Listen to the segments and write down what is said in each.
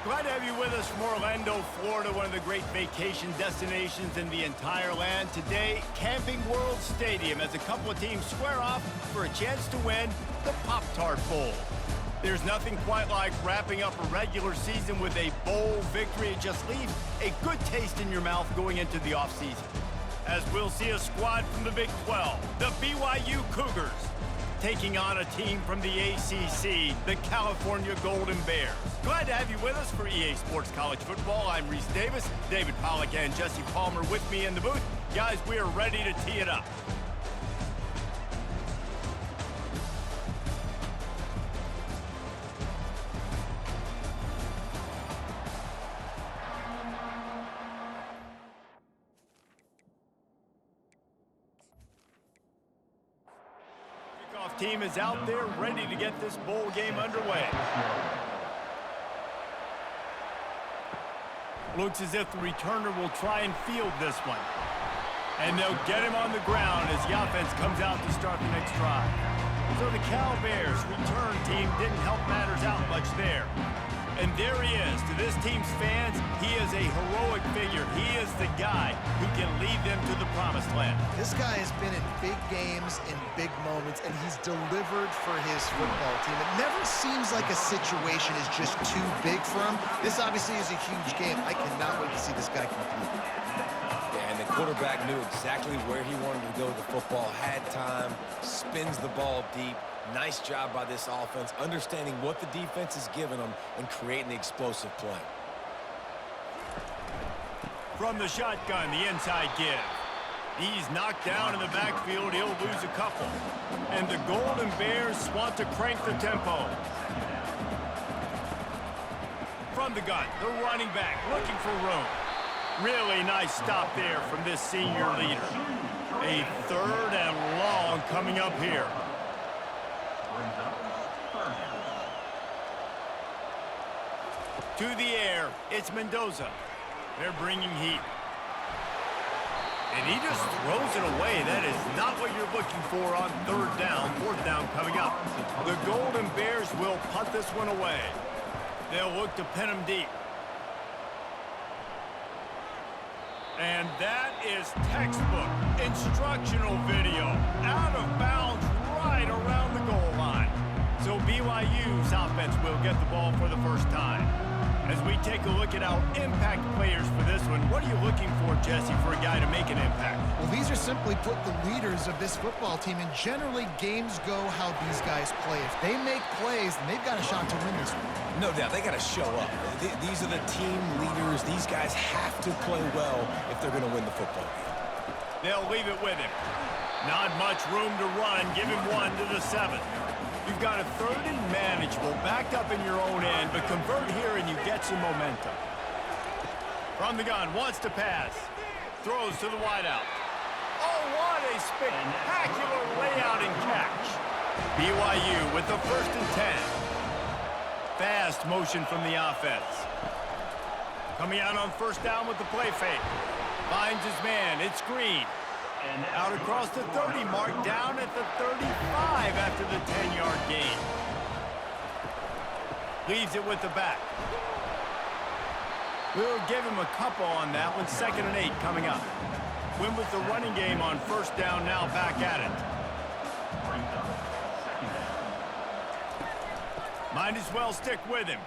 Glad to have you with us from Orlando, Florida, one of the great vacation destinations in the entire land. Today, Camping World Stadium as a couple of teams square off for a chance to win the Pop-Tart Bowl. There's nothing quite like wrapping up a regular season with a bowl victory. It just leaves a good taste in your mouth going into the offseason. As we'll see a squad from the Big 12, the BYU Cougars, taking on a team from the ACC, the California Golden Bears. Glad to have you with us for EA Sports College Football. I'm Reese Davis, David Pollack and Jesse Palmer with me in the booth. Guys, we are ready to tee it up. Team is out there ready to get this bowl game underway. Looks as if the returner will try and field this one. And they'll get him on the ground as the offense comes out to start the next drive. So the Cal Bears return team didn't help matters out much there. And there he is. To this team's fans, he is a heroic figure. He is the guy who can lead them to the promised land. This guy has been in big games, in big moments, and he's delivered for his football team. It never seems like a situation is just too big for him. This obviously is a huge game. I cannot wait to see this guy compete. Yeah, and the quarterback knew exactly where he wanted to go with the football, had time, spins the ball deep. Nice job by this offense, understanding what the defense is giving them and creating the explosive play. From the shotgun, the inside give. He's knocked down in the backfield. He'll lose a couple. And the Golden Bears want to crank the tempo. From the gun, the running back looking for room. Really nice stop there from this senior leader. A third and long coming up here. To the air, it's Mendoza. They're bringing heat. And he just throws it away. That is not what you're looking for on third down. Fourth down coming up. The Golden Bears will punt this one away. They'll look to pin him deep. And that is textbook instructional video. Out of bounds right around the goal line. So BYU's offense will get the ball for the first time. As we take a look at our impact players for this one, what are you looking for, Jesse, for a guy to make an impact? Well, these are simply put the leaders of this football team, and generally games go how these guys play. If they make plays, then they've got a shot to win this one. No doubt, they got to show up. These are the team leaders. These guys have to play well if they're going to win the football game. They'll leave it with him. Not much room to run. Give him one to the 7. You've got a third and manageable, backed up in your own end, but convert here and you get some momentum. From the gun, wants to pass. Throws to the wideout. Oh, what a spectacular layout and catch. BYU with the 1st and 10. Fast motion from the offense. Coming out on first down with the play fake. Finds his man, it's Green. Out across the 30 mark, down at the 35 after the 10-yard gain. Leaves it with the back. We'll give him a couple on that one. 2nd and 8 coming up. Win with the running game on first down, now back at it. Might as well stick with him.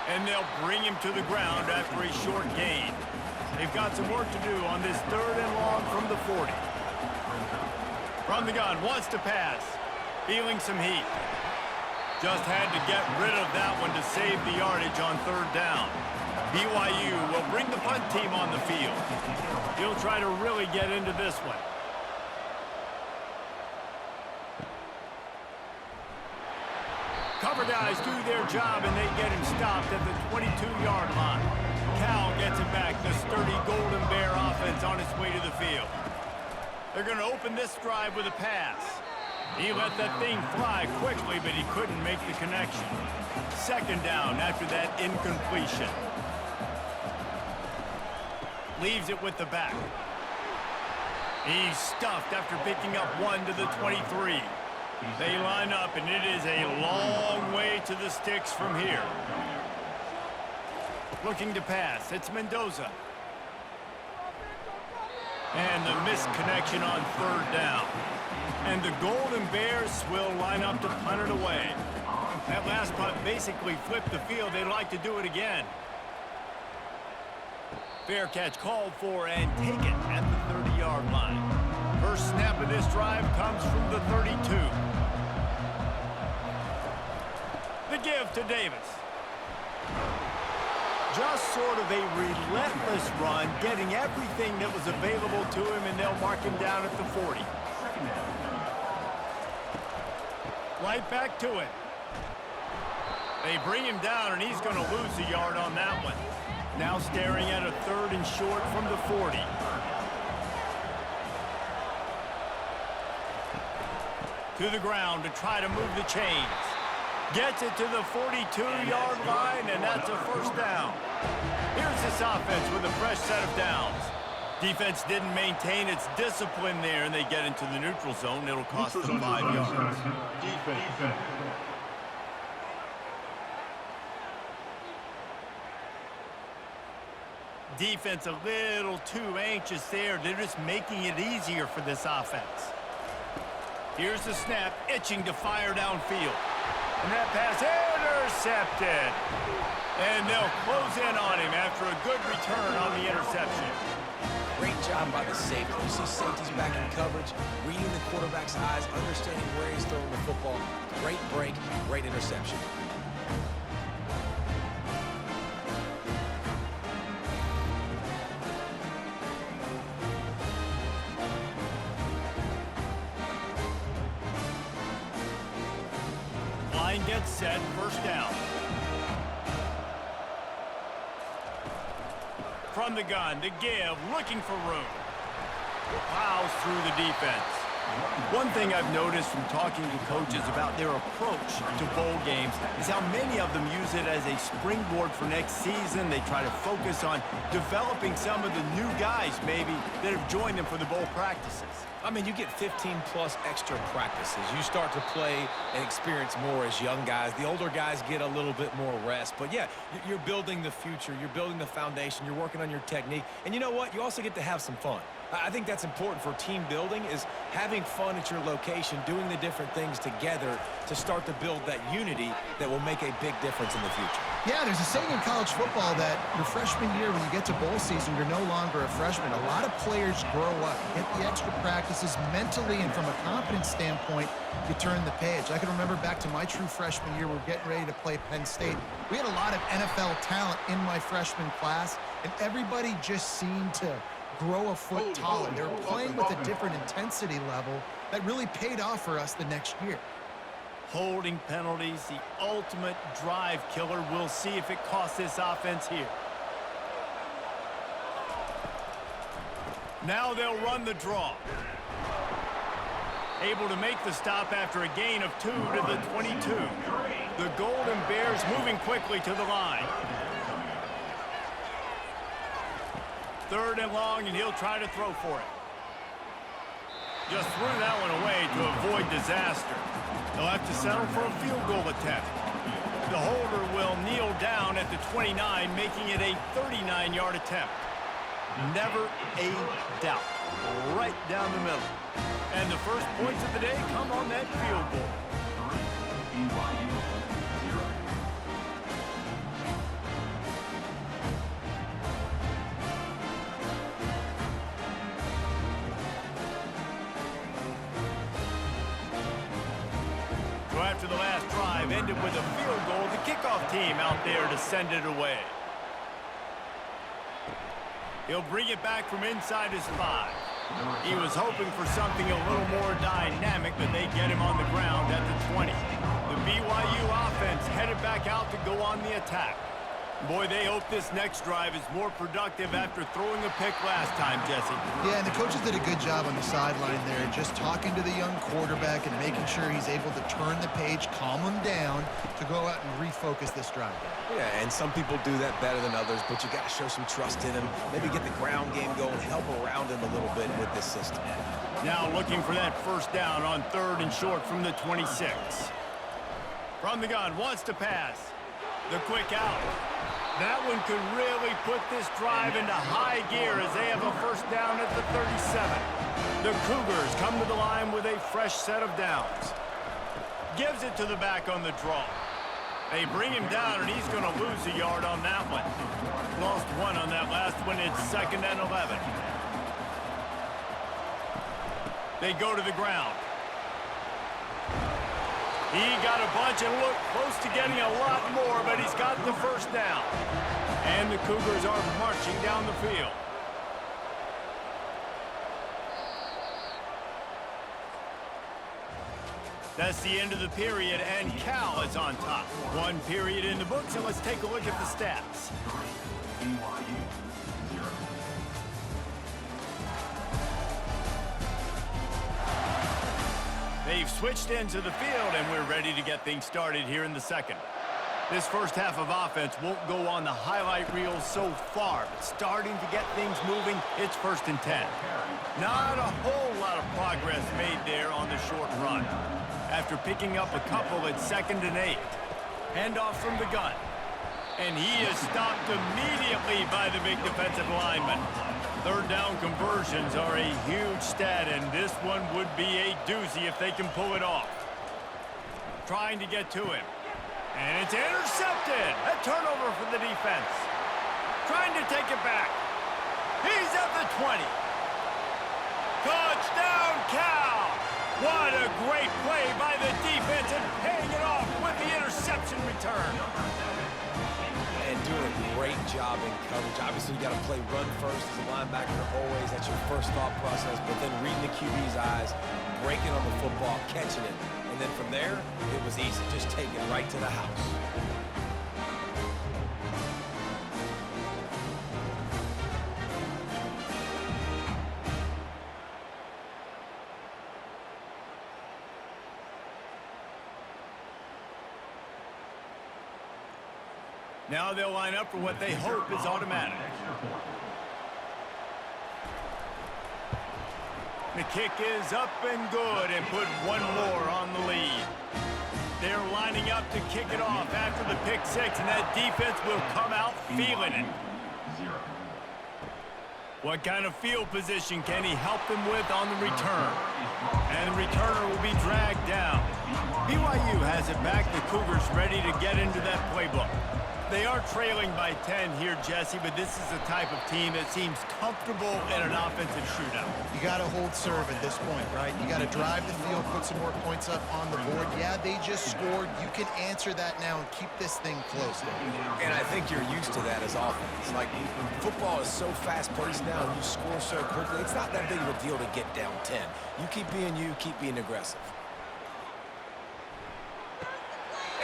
And they'll bring him to the ground after a short gain. They've got some work to do on this 3rd and long from the 40. From the gun, wants to pass. Feeling some heat. Just had to get rid of that one to save the yardage on 3rd down. BYU will bring the punt team on the field. He'll try to really get into this one. Cover guys do their job and they get him stopped at the 22-yard line. Cal gets it back. The sturdy Golden Bear offense on its way to the field. They're going to open this drive with a pass. He let that thing fly quickly, but he couldn't make the connection. 2nd down after that incompletion. Leaves it with the back. He's stuffed after picking up one to the 23. They line up, and it is a long way to the sticks from here. Looking to pass. It's Mendoza. And the missed connection on third down. And the Golden Bears will line up to punt it away. That last punt basically flipped the field. They'd like to do it again. Fair catch called for and taken at the 30-yard line. First snap of this drive comes from the 32. The give to Davis. Just sort of a relentless run, getting everything that was available to him, and they'll mark him down at the 40. Right back to it. They bring him down, and he's going to lose a yard on that one. Now staring at a 3rd and short from the 40. To the ground to try to move the chains. Gets it to the 42-yard line, and that's a first down. Here's this offense with a fresh set of downs. Defense didn't maintain its discipline there, and they get into the neutral zone. It'll cost them 5 yards. Defense. Defense a little too anxious there. They're just making it easier for this offense. Here's the snap, itching to fire downfield. And that pass intercepted. And they'll close in on him after a good return on the interception. Great job by the safety. You see safeties back in coverage, reading the quarterback's eyes, understanding where he's throwing the football. Great break, great interception. Gets set, first down. From the gun, the give, looking for room. Plows through the defense. One thing I've noticed from talking to coaches about their approach to bowl games is how many of them use it as a springboard for next season. They try to focus on developing some of the new guys, maybe, that have joined them for the bowl practices. I mean, you get 15-plus extra practices. You start to play and experience more as young guys. The older guys get a little bit more rest. But, yeah, you're building the future. You're building the foundation. You're working on your technique. And you know what? You also get to have some fun. I think that's important for team building, is having fun at your location, doing the different things together to start to build that unity that will make a big difference in the future. Yeah, there's a saying in college football that your freshman year, when you get to bowl season, you're no longer a freshman. A lot of players grow up, get the extra practices mentally, and from a confidence standpoint, you turn the page. I can remember back to my true freshman year, we were getting ready to play Penn State. We had a lot of NFL talent in my freshman class, and everybody just seemed to grow a foot taller. They were playing with a different intensity level that really paid off for us the next year. Holding penalties, the ultimate drive killer. We'll see if it costs this offense here. Now they'll run the draw. Able to make the stop after a gain of 2 to the 22. The Golden Bears moving quickly to the line. 3rd and long, and he'll try to throw for it. Just threw that one away to avoid disaster. They'll have to settle for a field goal attempt. The holder will kneel down at the 29, making it a 39-yard attempt. Never a doubt. Right down the middle. And the first points of the day come on that field goal. BYU 0. So after the last drive ended with a field goal, the kickoff team out there to send it away. He'll bring it back from inside his 5. He was hoping for something a little more dynamic, but they get him on the ground at the 20. The BYU offense headed back out to go on the attack. Boy, they hope this next drive is more productive after throwing a pick last time, Jesse. Yeah, and the coaches did a good job on the sideline there, just talking to the young quarterback and making sure he's able to turn the page, calm him down to go out and refocus this drive. Yeah, and some people do that better than others, but you got to show some trust in him. Maybe get the ground game going, help around him a little bit with this system. Now looking for that first down on 3rd and short from the 26. From the gun, wants to pass. The quick out. That one could really put this drive into high gear as they have a first down at the 37. The Cougars come to the line with a fresh set of downs. Gives it to the back on the draw. They bring him down, and he's going to lose a yard on that one. Lost one on that last one. It's 2nd and 11. They go to the ground. He got a bunch and looked close to getting a lot more, but he's got the first down. And the Cougars are marching down the field. That's the end of the period, and Cal is on top. One period in the books, and let's take a look at the stats. BYU, 0. They've switched into the field, and we're ready to get things started here in the second. This first half of offense won't go on the highlight reel so far, but starting to get things moving, it's 1st and 10. Not a whole lot of progress made there on the short run. After picking up a couple, it's 2nd and 8. Handoff from the gun. And he is stopped immediately by the big defensive lineman. Third down conversions are a huge stat, and this one would be a doozy if they can pull it off. Trying to get to him. And it's intercepted. A turnover for the defense. Trying to take it back. He's at the 20. Touchdown, Cal! What a great play by the defense and paying it off with the interception return. And doing a great job in coverage. Obviously, you got to play run first as a linebacker always. That's your first thought process. But then reading the QB's eyes, breaking on the football, catching it. And then from there, it was easy. Just take it right to the house. Now they'll line up for what they hope is automatic. The kick is up and good, and put one more on the lead. They're lining up to kick it off after the pick six, and that defense will come out feeling it. What kind of field position can he help them with on the return? And the returner will be dragged down. BYU has it back. The Cougars ready to get into that playbook. They are trailing by 10 here, Jesse, but this is the type of team that seems comfortable in an offensive shootout. You got to hold serve at this point, right? You got to drive the field, put some more points up on the board. Yeah, they just scored. You can answer that now and keep this thing close. And I think you're used to that as offense. Like, football is so fast-paced now, and you score so quickly. It's not that big of a deal to get down 10. You keep being aggressive.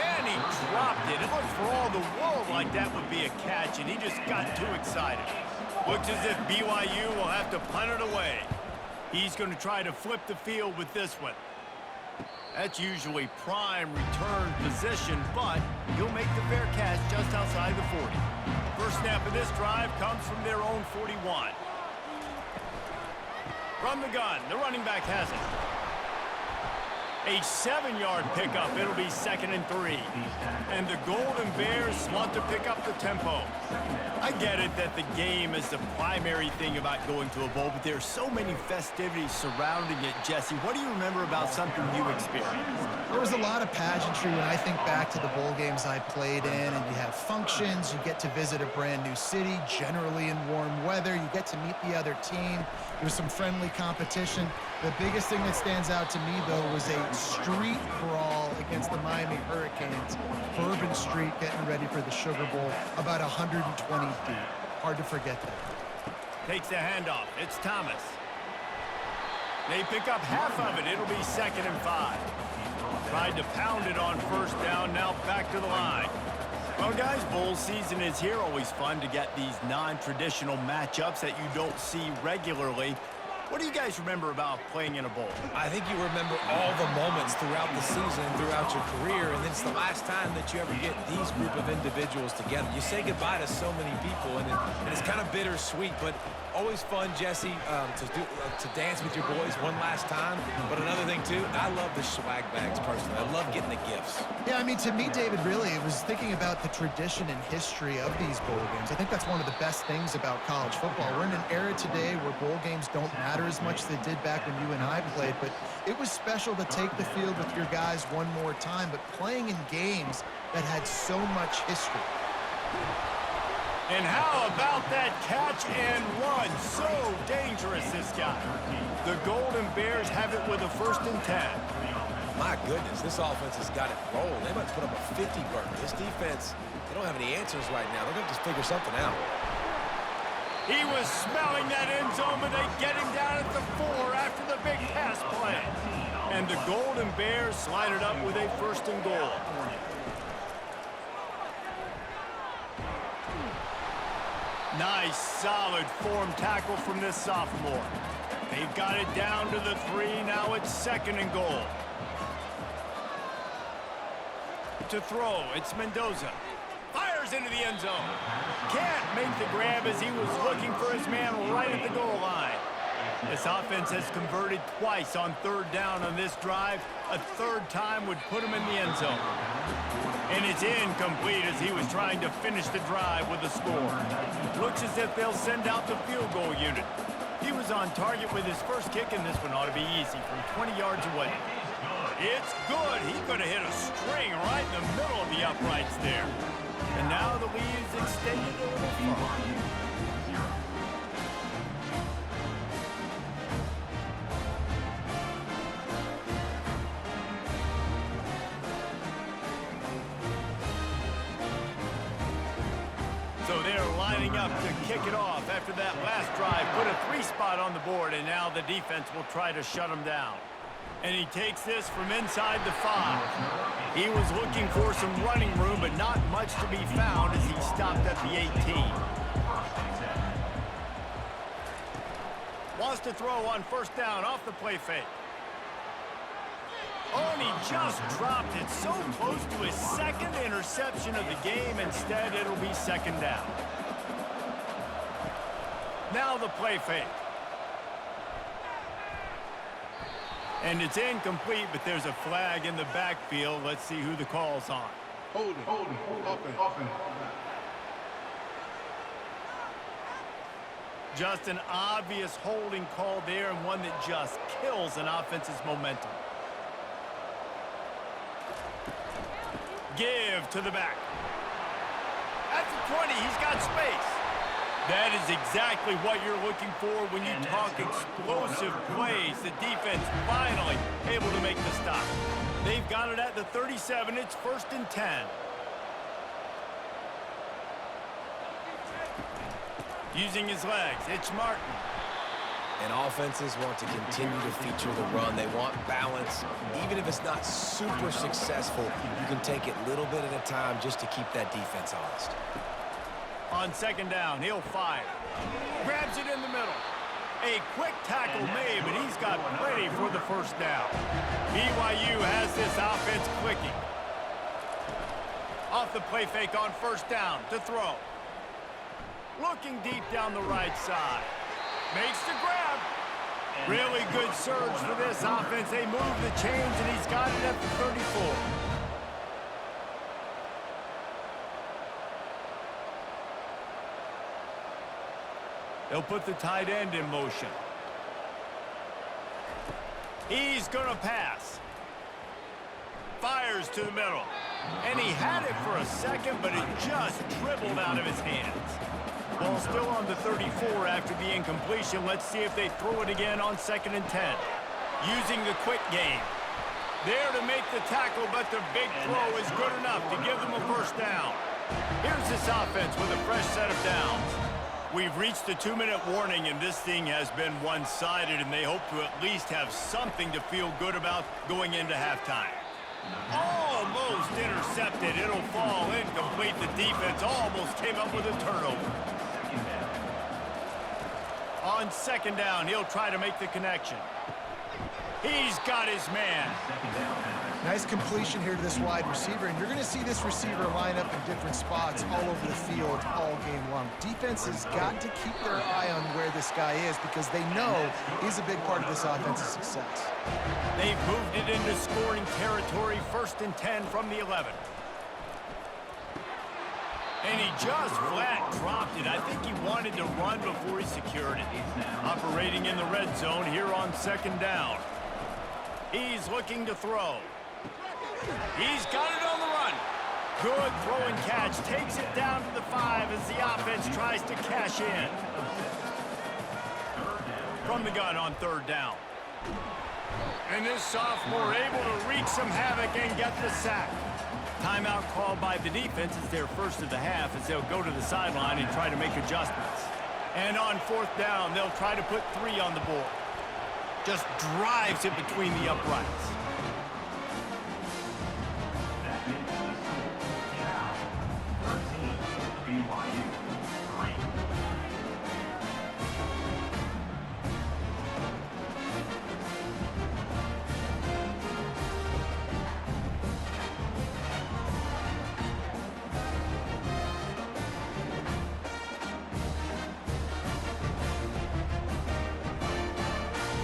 And he dropped it. It looked for all the world like that would be a catch, and he just got too excited. Looks as if BYU will have to punt it away. He's going to try to flip the field with this one. That's usually prime return position, but he'll make the fair catch just outside the 40. First snap of this drive comes from their own 41. From the gun, the running back has it. A 7-yard pickup. It'll be 2nd and 3. And the Golden Bears want to pick up the tempo. I get it that the game is the primary thing about going to a bowl, but there's so many festivities surrounding it. Jesse, what do you remember about something you experienced? There was a lot of pageantry when I think back to the bowl games I played in, and you have functions, you get to visit a brand new city, generally in warm weather, you get to meet the other team. There was some friendly competition. The biggest thing that stands out to me, though, was a street brawl against the Miami Hurricanes. Bourbon Street getting ready for the Sugar Bowl, about 120 deep. Hard to forget that. Takes the handoff. It's Thomas. They pick up half of it. It'll be 2nd and 5. Tried to pound it on first down. Now back to the line. Well, guys, bowl season is here. Always fun to get these non-traditional matchups that you don't see regularly. What do you guys remember about playing in a bowl? I think you remember all the moments throughout the season and throughout your career, and it's the last time that you ever get these group of individuals together. You say goodbye to so many people, and it's kind of bittersweet, but always fun, Jesse, to dance with your boys one last time. But another thing, too, I love the swag bags, personally. I love getting the gifts. Yeah, I mean, to me, David, really, it was thinking about the tradition and history of these bowl games. I think that's one of the best things about college football. We're in an era today where bowl games don't matter as much as they did back when you and I played, but it was special to take the field with your guys one more time, but playing in games that had so much history. And how about that catch and run? So dangerous, this guy. The Golden Bears have it with a 1st and 10. My goodness, this offense has got it rolling. They might put up a 50 burger. This defense, they don't have any answers right now. They're going to have to figure something out. He was smelling that end zone, but they get him down at the 4 after the big pass play. And the Golden Bears slide it up with a 1st and goal. Nice, solid form tackle from this sophomore. They've got it down to the 3. Now it's 2nd and goal. To throw, it's Mendoza. Fires into the end zone. Can't make the grab as he was looking for his man right at the goal line. This offense has converted twice on 3rd down on this drive. A 3rd time would put him in the end zone. And it's incomplete as he was trying to finish the drive with a score. Looks as if they'll send out the field goal unit. He was on target with his first kick, and this one ought to be easy from 20 yards away. It's good. He could have hit a string right in the middle of the uprights there. And now the lead is extended a little further. So they're lining up to kick it off after that last drive. Put a 3 spot on the board, and now the defense will try to shut him down. And he takes this from inside the 5. He was looking for some running room, but not much to be found as he stopped at the 18. Wants to throw on 1st down off the play fake. Oh, and he just dropped it so close to his 2nd interception of the game. Instead, it'll be 2nd down. Now the play fake. And it's incomplete, but there's a flag in the backfield. Let's see who the call's on. Holding, offense. Just an obvious holding call there, and one that just kills an offense's momentum. Give to the back. At the 20, he's got space. That is exactly what you're looking for when you talk explosive plays. The defense finally able to make the stop. They've got it at the 37. It's 1st and 10. Using his legs, it's Martin. And offenses want to continue to feature the run. They want balance. Even if it's not super successful, you can take it little bit at a time just to keep that defense honest. On 2nd down, he'll fire. Grabs it in the middle. A quick tackle made, but he's got plenty for the 1st down. BYU has this offense clicking. Off the play fake on 1st down to throw. Looking deep down the right side. Makes the grab. Really good surge for this offense. They move the chains, and he's got it at the 34. They'll put the tight end in motion. He's going to pass. Fires to the middle. And he had it for a second, but it just dribbled out of his hands. Ball still on the 34 after the incompletion. Let's see if they throw it again on 2nd and 10. Using the quick game. There to make the tackle, but the big throw is good enough to give them a 1st down. Here's this offense with a fresh set of downs. We've reached the 2-minute warning, and this thing has been one-sided, and they hope to at least have something to feel good about going into halftime. Almost intercepted. It'll fall incomplete. The defense almost came up with a turnover. On 2nd down, he'll try to make the connection. He's got his man. Nice completion here to this wide receiver, and you're going to see this receiver line up in different spots all over the field all game long. Defense has got to keep their eye on where this guy is because they know he's a big part of this offensive success. They've moved it into scoring territory, 1st and 10 from the 11. And he just flat dropped it. I think he wanted to run before he secured it. Operating in the red zone here on 2nd down. He's looking to throw. He's got it on the run. Good throw and catch. Takes it down to the 5 as the offense tries to cash in. From the gun on 3rd down. And this sophomore able to wreak some havoc and get the sack. Timeout called by the defense is their first of the half as they'll go to the sideline and try to make adjustments. And on 4th down, they'll try to put 3 on the board. Just drives it between the uprights. BYU 3.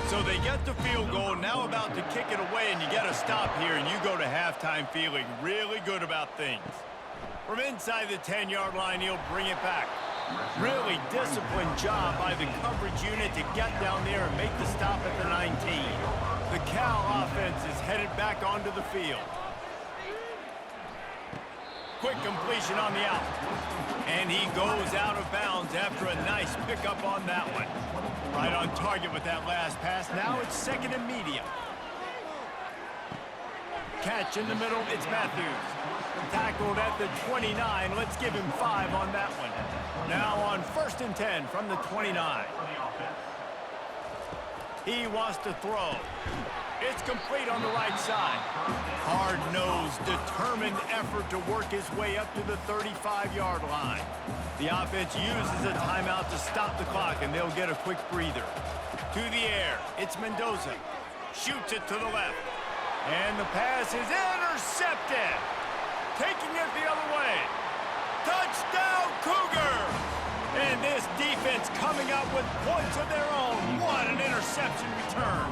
So they get the field goal, now about to kick it away, and you get a stop here, and you go to halftime feeling really good about things. From inside the 10-yard line, he'll bring it back. Really disciplined job by the coverage unit to get down there and make the stop at the 19. The Cal offense is headed back onto the field. Quick completion on the out. And he goes out of bounds after a nice pickup on that one. Right on target with that last pass. Now it's 2nd and medium. Catch in the middle, it's Matthews. Tackled at the 29. Let's give him 5 on that one. Now on 1st and 10 from the 29. He wants to throw. It's complete on the right side. Hard-nosed, determined effort to work his way up to the 35-yard line. The offense uses a timeout to stop the clock, and they'll get a quick breather. To the air, it's Mendoza. Shoots it to the left. And the pass is intercepted. Taking it the other way. Touchdown, Cougars! And this defense coming up with points of their own. What an interception return.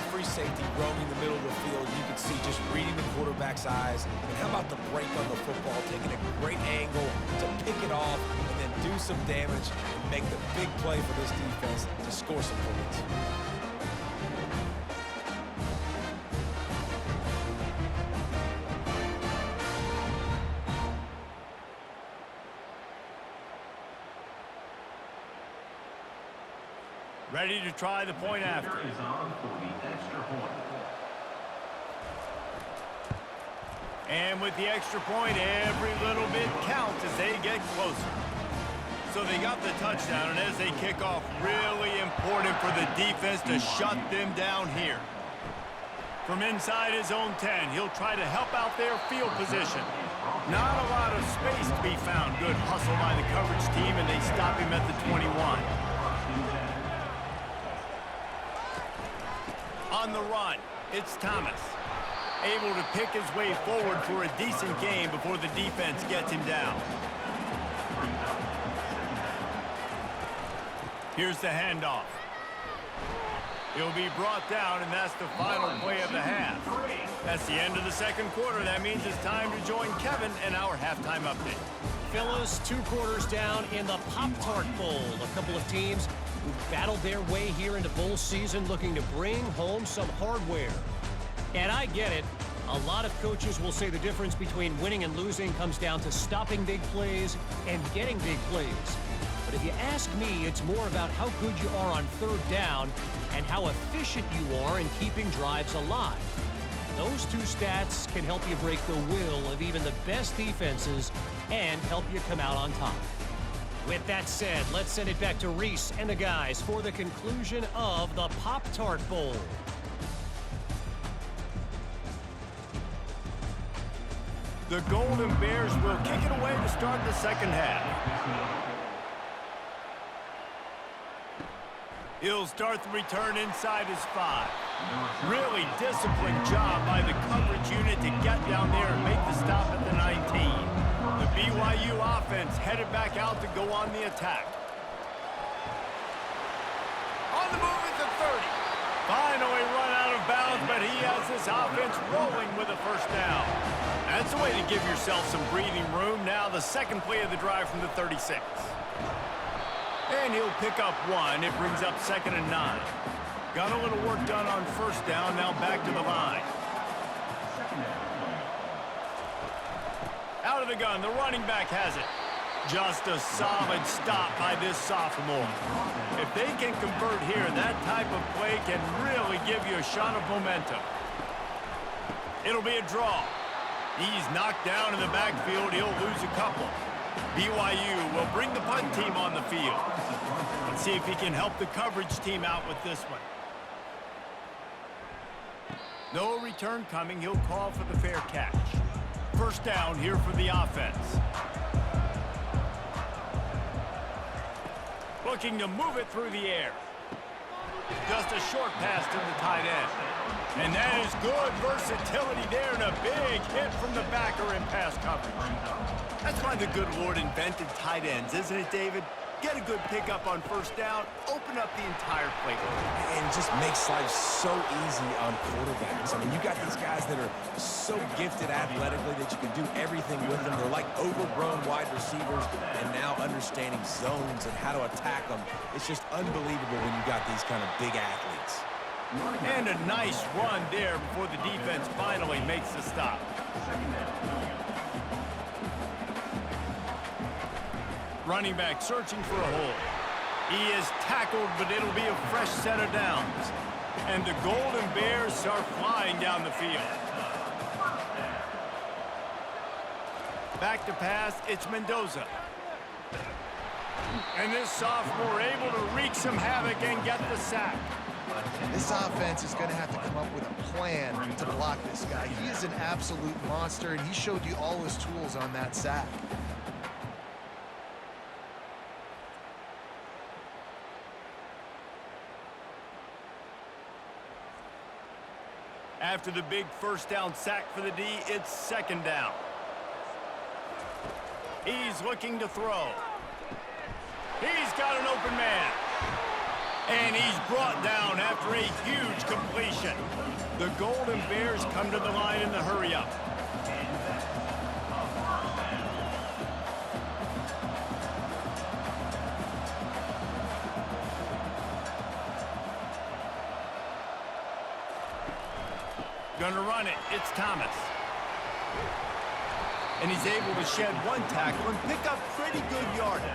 Free safety roaming the middle of the field. You can see just reading the quarterback's eyes. And how about the break on the football, taking a great angle to pick it off and then do some damage and make the big play for this defense to score some points. Ready to try the point after. And with the extra point, every little bit counts as they get closer. So they got the touchdown, and as they kick off, really important for the defense to shut them down here. From inside his own 10, he'll try to help out their field position. Not a lot of space to be found. Good hustle by the coverage team, and they stop him at the 21. On the run, it's Thomas. Able to pick his way forward for a decent game before the defense gets him down. Here's the handoff. He'll be brought down, and that's the final play of the half. That's the end of the 2nd quarter. That means it's time to join Kevin and our halftime update. Fellas, 2 quarters down in the Pop-Tart Bowl. A couple of teams who've battled their way here into bowl season looking to bring home some hardware. And I get it. A lot of coaches will say the difference between winning and losing comes down to stopping big plays and getting big plays. But if you ask me, it's more about how good you are on 3rd down and how efficient you are in keeping drives alive. Those 2 stats can help you break the will of even the best defenses and help you come out on top. With that said, let's send it back to Reese and the guys for the conclusion of the Pop-Tart Bowl. The Golden Bears will kick it away to start the 2nd half. He'll start the return inside his 5. Really disciplined job by the coverage unit to get down there and make the stop at the 19. The BYU offense headed back out to go on the attack. On the move at the 30. Finally run out of bounds, but he has this offense rolling with a first down. That's a way to give yourself some breathing room. Now the second play of the drive from the 36. And he'll pick up 1. It brings up 2nd and 9. Got a little work done on first down. Now back to the line. Out of the gun. The running back has it. Just a solid stop by this sophomore. If they can convert here, that type of play can really give you a shot of momentum. It'll be a draw. He's knocked down in the backfield. He'll lose a couple. BYU will bring the punt team on the field. Let's see if he can help the coverage team out with this one. No return coming. He'll call for the fair catch. First down here for the offense. Looking to move it through the air. Just a short pass to the tight end. And that is good versatility there and a big hit from the backer in pass coverage. That's why the good Lord invented tight ends, isn't it, David? Get a good pickup on first down, open up the entire playbook. And it just makes life so easy on quarterbacks. I mean, you got these guys that are so gifted athletically that you can do everything with them. They're like overgrown wide receivers, and now understanding zones and how to attack them. It's just unbelievable when you got these kind of big athletes. And a nice run there before the defense finally makes the stop. Running back searching for a hole. He is tackled, but it'll be a fresh set of downs. And the Golden Bears are flying down the field. Back to pass, it's Mendoza. And this sophomore able to wreak some havoc and get the sack. This offense is going to have to come up with a plan to block this guy. He is an absolute monster, and he showed you all his tools on that sack. After the big first down sack for the D, it's second down. He's looking to throw. He's got an open man. And he's brought down after a huge completion. The Golden Bears come to the line in the hurry-up. Gonna run it. It's Thomas. And he's able to shed one tackle and pick up pretty good yardage.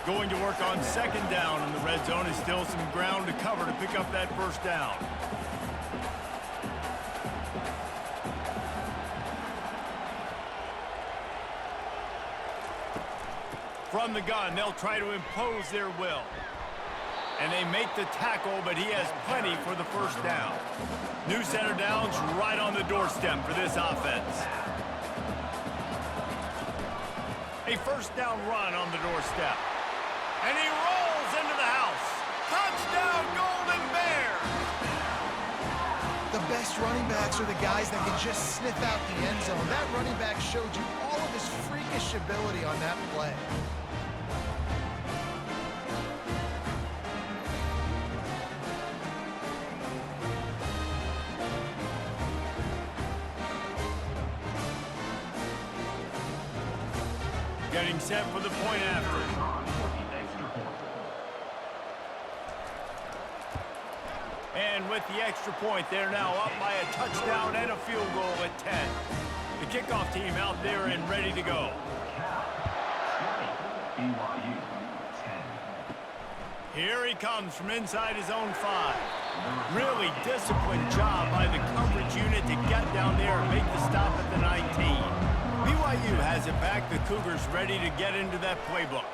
Going to work on second down, and the red zone is still some ground to cover to pick up that first down. From the gun, they'll try to impose their will. And they make the tackle, but he has plenty for the first down. New center downs right on the doorstep for this offense. A first down run on the doorstep. And he rolls into the house. Touchdown, Golden Bears! The best running backs are the guys that can just sniff out the end zone. That running back showed you all of his freakish ability on that play. Getting set for the point after. And with the extra point, they're now up by a touchdown and a field goal at 10. The kickoff team out there and ready to go. BYU 10. Here he comes from inside his own 5. Really disciplined job by the coverage unit to get down there and make the stop at the 19. BYU has it back. The Cougars ready to get into that playbook.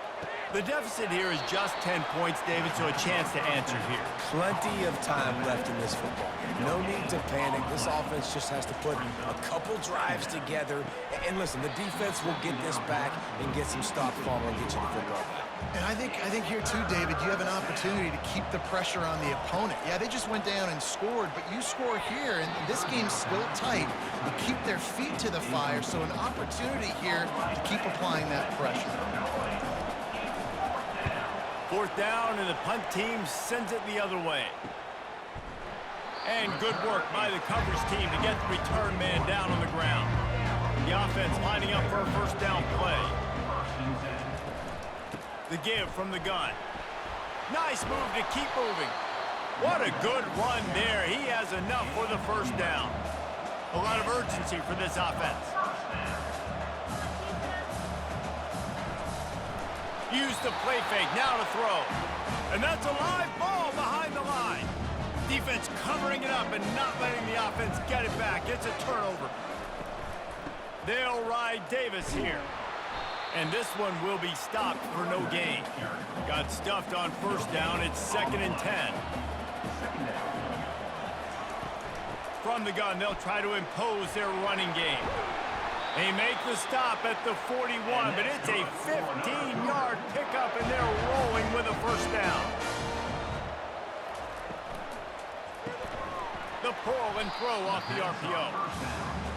The deficit here is just 10 points, David, so a chance to answer here. Plenty of time left in this football game. No need to panic. This offense just has to put a couple drives together. And listen, the defense will get this back and get some stops following and get you the football back. And I think here too, David, you have an opportunity to keep the pressure on the opponent. Yeah, they just went down and scored, but you score here, and this game's still tight. You keep their feet to the fire, so an opportunity here to keep applying that pressure. 4th down, and the punt team sends it the other way. And good work by the coverage team to get the return man down on the ground. The offense lining up for a 1st down play. The give from the gun. Nice move to keep moving. What a good run there. He has enough for the 1st down. A lot of urgency for this offense. Use the play fake, now to throw. And that's a live ball behind the line. Defense covering it up and not letting the offense get it back. It's a turnover. They'll ride Davis here. And this one will be stopped for no gain. Got stuffed on 1st down. It's 2nd and 10. From the gun, they'll try to impose their running game. They make the stop at the 41, but it's a 15-yard pickup, and they're rolling with a 1st down. The pull and throw off the RPO.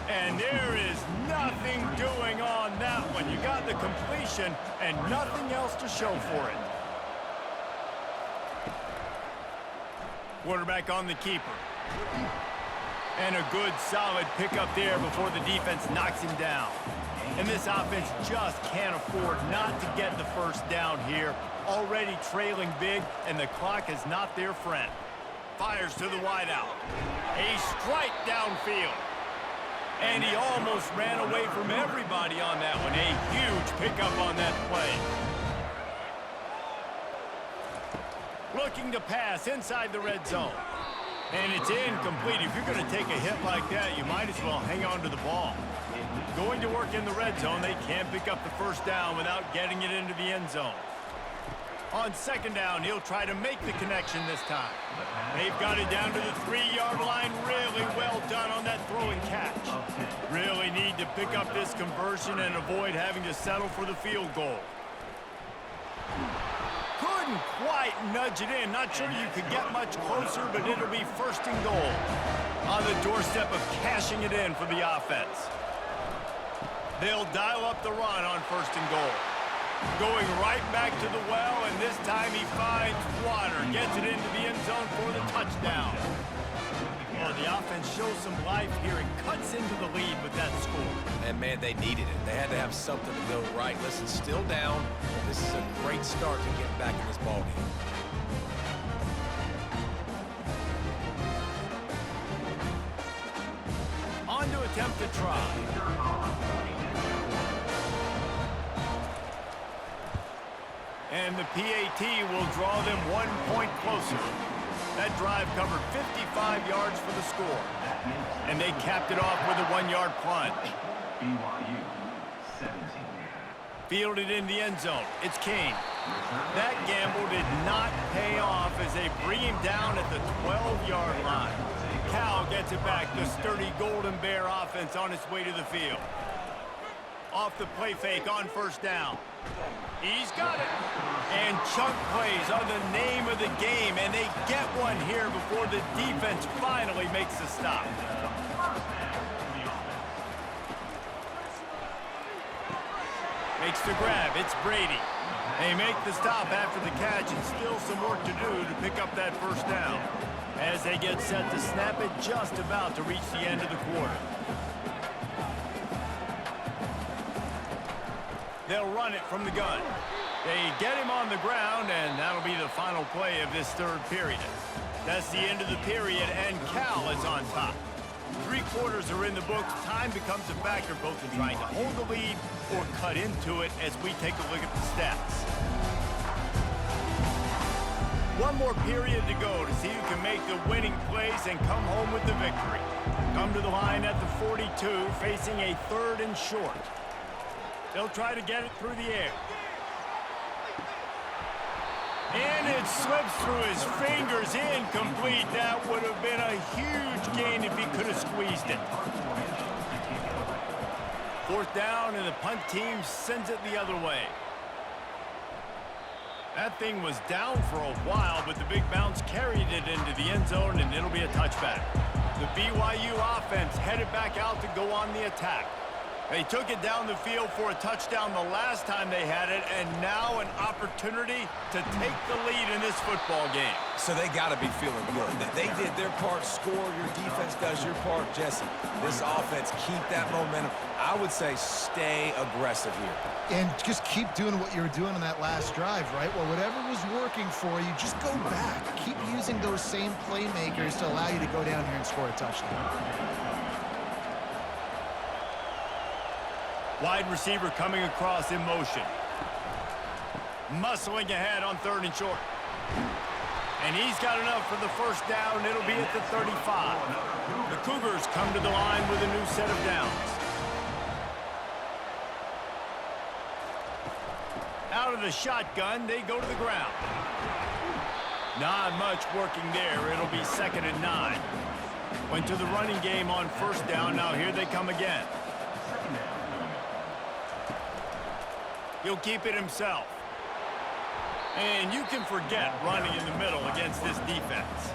And there is nothing doing on that one. You got the completion and nothing else to show for it. Quarterback on the keeper. And a good, solid pickup there before the defense knocks him down. And this offense just can't afford not to get the 1st down here. Already trailing big, and the clock is not their friend. Fires to the wideout. A strike downfield. And he almost ran away from everybody on that one. A huge pickup on that play. Looking to pass inside the red zone. And it's incomplete. If you're going to take a hit like that, you might as well hang on to the ball. Going to work in the red zone, they can't pick up the 1st down without getting it into the end zone. On 2nd down, he'll try to make the connection this time. They've got it down to the 3-yard line. Really well done on that throw and catch. Really need to pick up this conversion and avoid having to settle for the field goal. Couldn't quite nudge it in. Not sure you could get much closer, but it'll be 1st and goal. On the doorstep of cashing it in for the offense. They'll dial up the run on 1st and goal. Going right back to the well, and this time he finds water. Gets it into the end zone for the touchdown. Well, the offense shows some life here and cuts into the lead with that score. And, man, they needed it. They had to have something to go right. Listen, still down, but this is a great start to get back in this ballgame. On to attempt to try. And the PAT will draw them 1 point closer. That drive covered 55 yards for the score. And they capped it off with a 1-yard plunge. BYU 17. Fielded in the end zone. It's Kane. That gamble did not pay off as they bring him down at the 12-yard line. Cal gets it back. The sturdy Golden Bear offense on its way to the field. Off the play fake on 1st down. He's got it. And chunk plays are the name of the game, and they get one here before the defense finally makes the stop. Makes the grab. It's Brady. They make the stop after the catch, and still some work to do to pick up that 1st down. As they get set to snap it, just about to reach the end of the quarter. They'll run it from the gun. They get him on the ground, and that'll be the final play of this 3rd period. That's the end of the period, and Cal is on top. 3 quarters are in the books. Time becomes a factor both in trying to hold the lead or cut into it as we take a look at the stats. 1 more period to go to see who can make the winning plays and come home with the victory. Come to the line at the 42, facing a 3rd and short. They'll try to get it through the air. And it slips through his fingers, incomplete. That would have been a huge gain if he could have squeezed it. Fourth down, and the punt team sends it the other way. That thing was down for a while, but the big bounce carried it into the end zone, and it'll be a touchback. The BYU offense headed back out to go on the attack. They took it down the field for a touchdown the last time they had it, and now an opportunity to take the lead in this football game. So they got to be feeling good. They did their part, score. Your defense does your part, Jesse. This offense, keep that momentum. I would say stay aggressive here. And just keep doing what you were doing on that last drive, right? Well, whatever was working for you, just go back. Keep using those same playmakers to allow you to go down here and score a touchdown. Wide receiver coming across in motion. Muscling ahead on 3rd and short. And he's got enough for the first down. It'll be at the 35. The Cougars come to the line with a new set of downs. Out of the shotgun, they go to the ground. Not much working there. It'll be 2nd and 9. Went to the running game on 1st down. Now here they come again. He'll keep it himself. And you can forget running in the middle against this defense.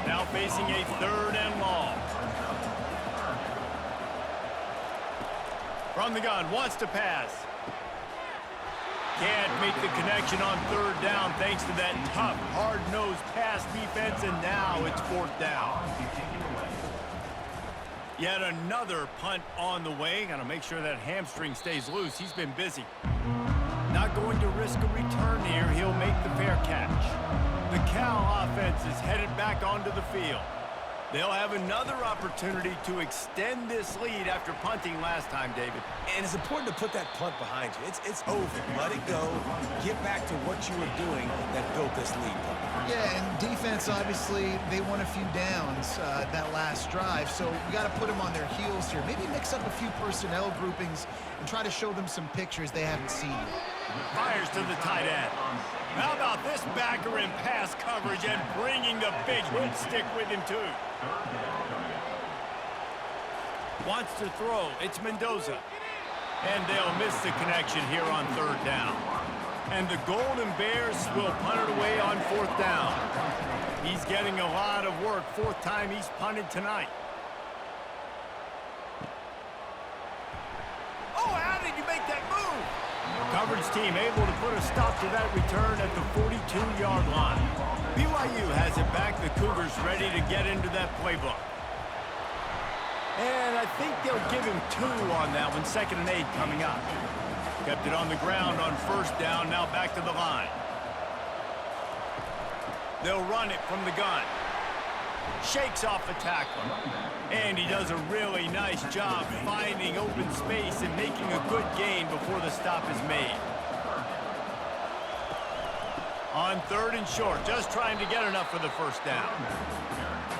Now facing a 3rd and long. From the gun, wants to pass. Can't make the connection on 3rd down thanks to that tough, hard-nosed pass defense, and now it's 4th down. Yet another punt on the way. Got to make sure that hamstring stays loose. He's been busy. Not going to risk a return here. He'll make the fair catch. The Cal offense is headed back onto the field. They'll have another opportunity to extend this lead after punting last time, David. And it's important to put that punt behind you. It's over. Let it go. Get back to what you were doing that built this lead. Yeah, and defense, obviously, they won a few downs that last drive, so we got to put them on their heels here. Maybe mix up a few personnel groupings and try to show them some pictures they haven't seen yet. Fires to the tight end. How about this backer in pass coverage and bringing the big hit stick with him, too? Wants to throw. It's Mendoza. And they'll miss the connection here on 3rd down. And the Golden Bears will punt it away on 4th down. He's getting a lot of work. 4th time he's punted tonight. Oh, how did you make that move? Coverage team able to put a stop to that return at the 42-yard line. BYU has it back. The Cougars ready to get into that playbook. And I think they'll give him 2 on that one. 2nd and 8 coming up. Kept it on the ground on 1st down. Now back to the line. They'll run it from the gun. Shakes off the tackler. And he does a really nice job finding open space and making a good gain before the stop is made. On 3rd and short, just trying to get enough for the 1st down.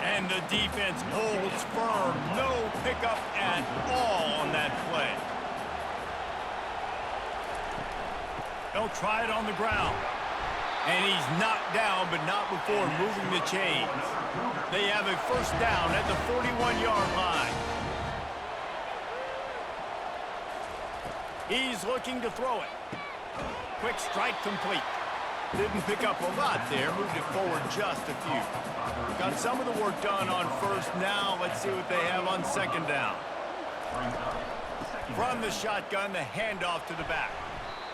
And the defense holds firm. No pickup at all on that play. They'll try it on the ground. And he's knocked down, but not before moving the chains. They have a 1st down at the 41-yard line. He's looking to throw it. Quick strike complete. Didn't pick up a lot there. Moved it forward just a few. Got some of the work done on 1st. Now let's see what they have on 2nd down. From the shotgun, the handoff to the back.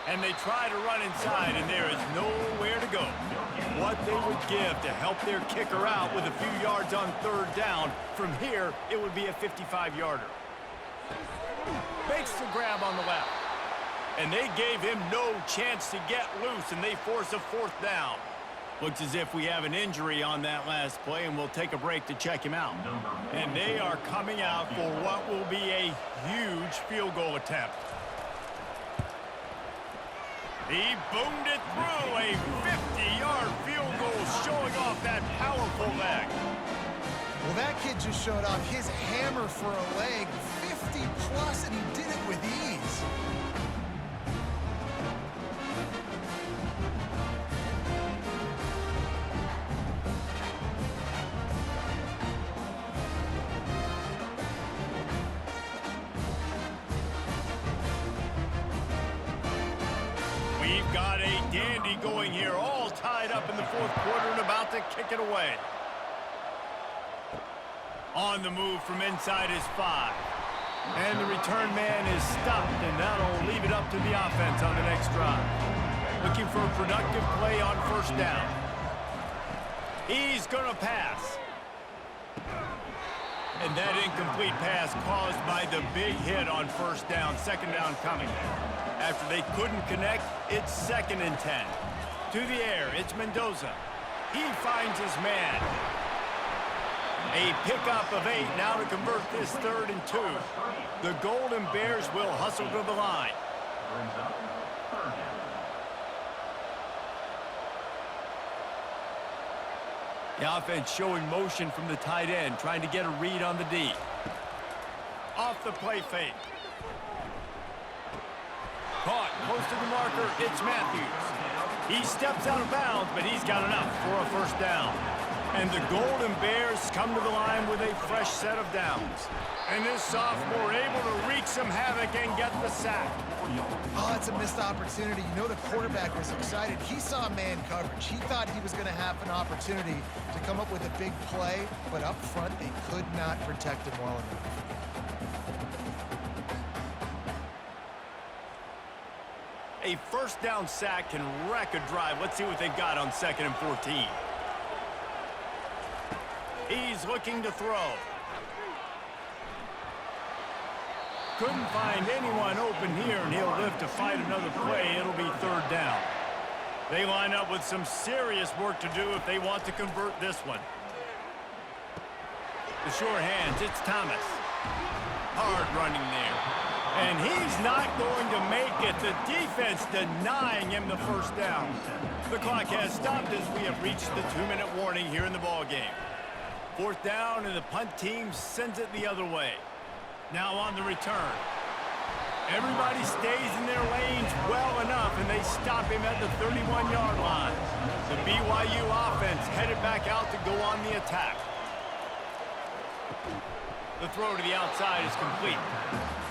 And they try to run inside, and there is nowhere to go. What they would give to help their kicker out with a few yards on 3rd down. From here, it would be a 55-yarder. Makes the grab on the left. And they gave him no chance to get loose, and they force a 4th down. Looks as if we have an injury on that last play, and we'll take a break to check him out. And they are coming out for what will be a huge field goal attempt. He boomed it through. A 50-yard field goal showing off that powerful leg. Well, that kid just showed off his hammer for a leg. 50-plus, and he did it with ease. dandy going here, all tied up in the fourth quarter and about to kick it away. On the move from inside his 5. And the return man is stopped, and that'll leave it up to the offense on the next drive. Looking for a productive play on first down. He's going to pass. And that incomplete pass caused by the big hit on first down. Second down coming. After they couldn't connect, it's 2nd and 10. To the air, it's Mendoza. He finds his man. A pickup of 8 now to convert this 3rd and 2. The Golden Bears will hustle to the line. Brings up third down. The offense showing motion from the tight end, trying to get a read on the D. Off the play fake. Caught close to the marker, it's Matthews. He steps out of bounds, but he's got enough for a first down. And the Golden Bears come to the line with a fresh set of downs. And this sophomore able to wreak some havoc and get the sack. Oh, it's a missed opportunity. You know the quarterback was excited. He saw man coverage. He thought he was going to have an opportunity to come up with a big play, but up front they could not protect him well enough. A first down sack can wreck a drive. Let's see what they've got on 2nd and 14. He's looking to throw. Couldn't find anyone open here, and he'll live to fight another play. It'll be 3rd down. They line up with some serious work to do if they want to convert this one. The sure hands, it's Thomas. Hard running there. And he's not going to make it. The defense denying him the first down. The clock has stopped as we have reached the 2-minute warning here in the ballgame. 4th down, and the punt team sends it the other way. Now on the return. Everybody stays in their lanes well enough, and they stop him at the 31-yard line. The BYU offense headed back out to go on the attack. The throw to the outside is complete.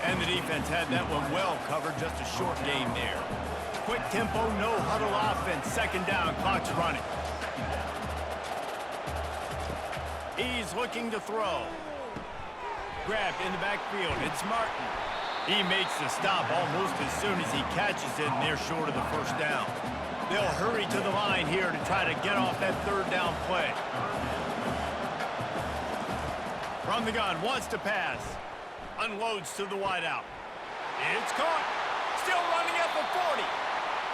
And the defense had that one well covered, just a short gain there. Quick tempo, no huddle offense. 2nd down, clock's running. He's looking to throw. Grabbed in the backfield, it's Martin. He makes the stop almost as soon as he catches it, and they're short of the first down. They'll hurry to the line here to try to get off that 3rd down play. From the gun, wants to pass. Unloads to the wideout. It's caught. Still running at the 40.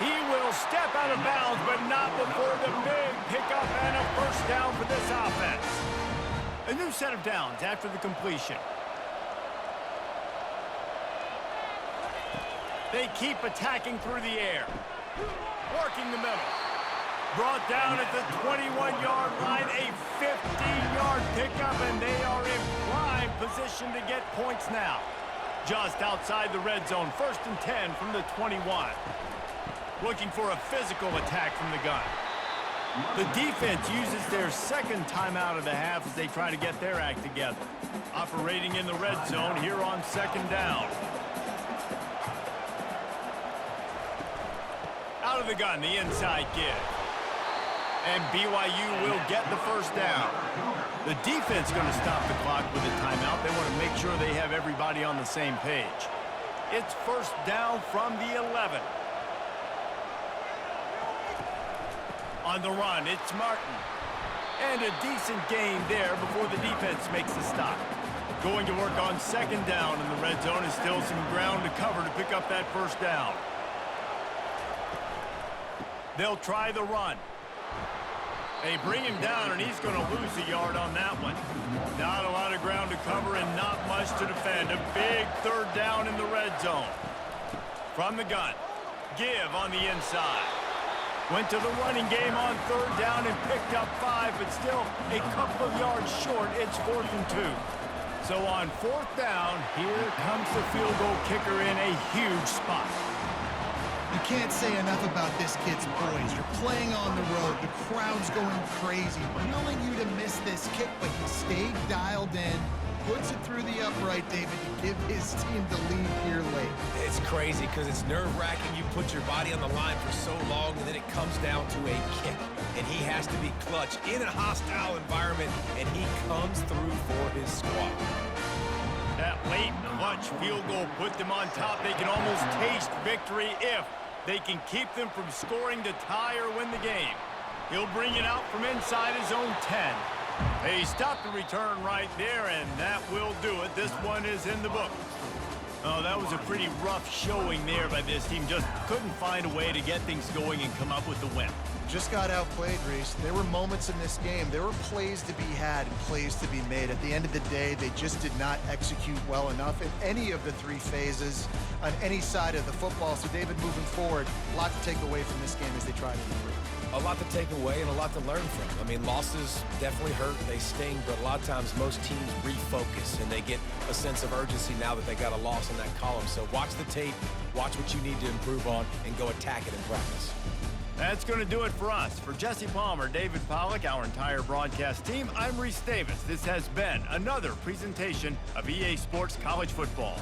He will step out of bounds, but not before the big pickup and a first down for this offense. A new set of downs after the completion. They keep attacking through the air. Working the middle. Brought down at the 21-yard line. A 15-yard pickup, and they are in prime position to get points now. Just outside the red zone. 1st and 10 from the 21. Looking for a physical attack from the gun. The defense uses their 2nd timeout of the half as they try to get their act together. Operating in the red zone here on 2nd down. Out of the gun, the inside give. And BYU will get the first down. The defense going to stop the clock with a timeout. They want to make sure they have everybody on the same page. It's 1st down from the 11. On the run, it's Martin. And a decent gain there before the defense makes the stop. Going to work on 2nd down in the red zone, is still some ground to cover to pick up that first down. They'll try the run. They bring him down, and he's going to lose a yard on that one. Not a lot of ground to cover and not much to defend. A big 3rd down in the red zone. From the gun, give on the inside. Went to the running game on 3rd down and picked up 5, but still a couple of yards short. It's 4th and 2. So on 4th down, here comes the field goal kicker in a huge spot. You can't say enough about this kid's poise. You're playing on the road. The crowd's going crazy, willing you to miss this kick, but he stayed dialed in, puts it through the upright, David, to give his team the lead here late. It's crazy because it's nerve-wracking. You put your body on the line for so long, and then it comes down to a kick. And he has to be clutch in a hostile environment, and he comes through for his squad. That late clutch field goal put them on top. They can almost taste victory if they can keep them from scoring to tie or win the game. He'll bring it out from inside his own 10. They stopped the return right there, and that will do it. This one is in the book. Oh, that was a pretty rough showing there by this team. Just couldn't find a way to get things going and come up with the win. Just got outplayed, Reese. There were moments in this game. There were plays to be had and plays to be made. At the end of the day, they just did not execute well enough in any of the three phases on any side of the football. So, David, moving forward, a lot to take away from this game as they try to improve. A lot to take away and a lot to learn from. I mean, losses definitely hurt, they sting, but a lot of times most teams refocus and they get a sense of urgency now that they got a loss in that column. So watch the tape, watch what you need to improve on, and go attack it in practice. That's going to do it for us. For Jesse Palmer, David Pollack, our entire broadcast team, I'm Reese Davis. This has been another presentation of EA Sports College Football.